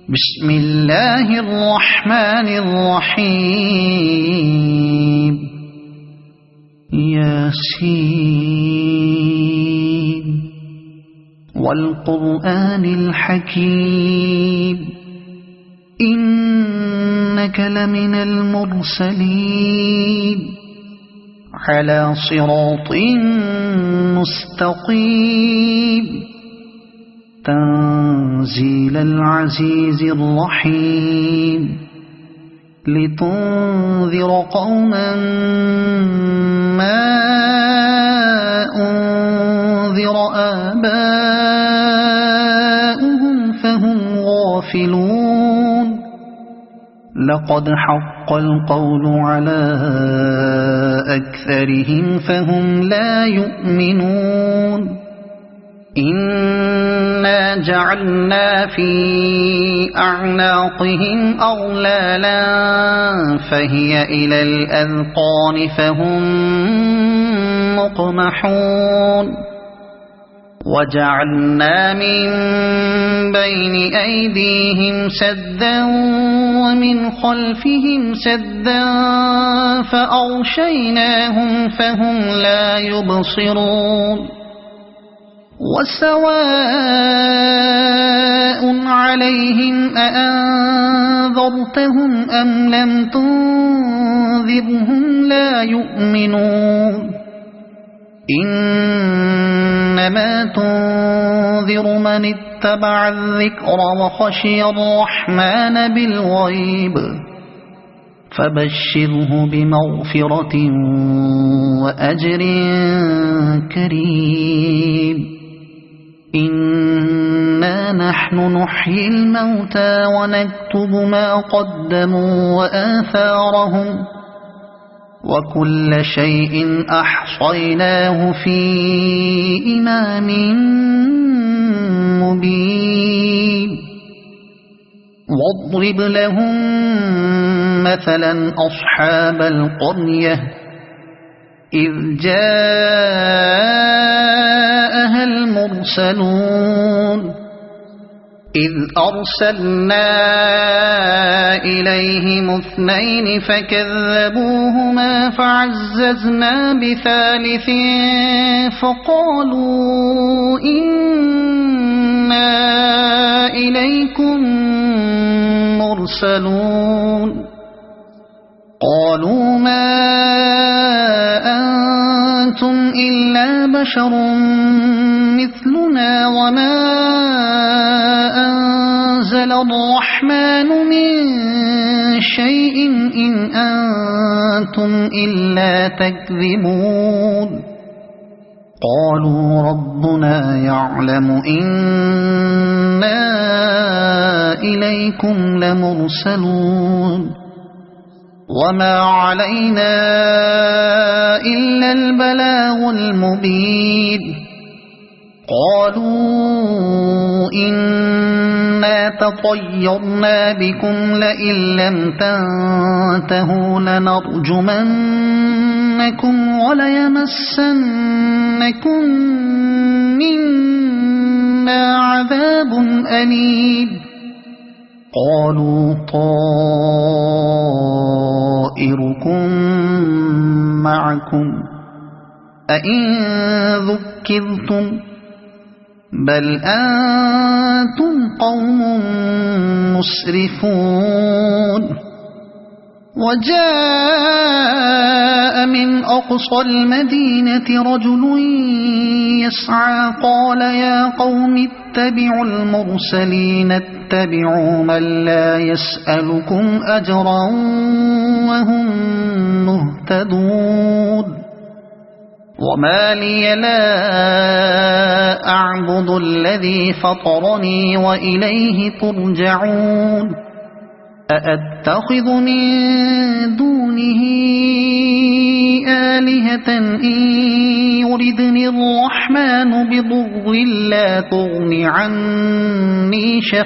بسم الله الرحمن الرحيم ياسين والقرآن الحكيم إنك لمن المرسلين على صراط مستقيم تنزيل العزيز الرحيم لتنذر قوما ما أنذر آباؤهم فهم غافلون لقد حق القول على أكثرهم فهم لا يؤمنون إنا جعلنا في أعناقهم أغلالا فهي إلى الأذقان فهم مقمحون وجعلنا من بين أيديهم سدا ومن خلفهم سدا فأغشيناهم فهم لا يبصرون وسواء عليهم أأنذرتهم أم لم تنذرهم لا يؤمنون إنما تنذر من اتبع الذكر وخشي الرحمن بالغيب فبشره بمغفرة وأجر كريم إنا نحن نحيي الموتى ونكتب ما قدموا وآثارهم وكل شيء أحصيناه في إمام مبين واضرب لهم مثلا أصحاب القرية إذ جاءها المرسلون إذ أرسلنا إليهم اثنين فكذبوهما فعززنا بثالث فقالوا إنا إليكم مرسلون قالوا ما أنتم إلا بشر مثلنا وما أنزل الرحمن من شيء إن أنتم إلا تكذبون قالوا ربنا يعلم إنا إليكم لمرسلون وما علينا إلا البلاغ المبين قالوا إنا تطيرنا بكم لئن لم تنتهوا لنرجمنكم وليمسنكم منا عذاب أليم قالوا طائركم معكم أئن ذكرتم بل أنتم قوم مسرفون وجاء من أقصى المدينة رجل يسعى قال يا قوم اتبعوا المرسلين اتبعوا من لا يسألكم أجرا وهم مهتدون وما لي لا أعبد الذي فطرني وإليه ترجعون أأتخذ من دونه آلهة إن يردني الرحمن بضر لا تغن عني شفاعتهم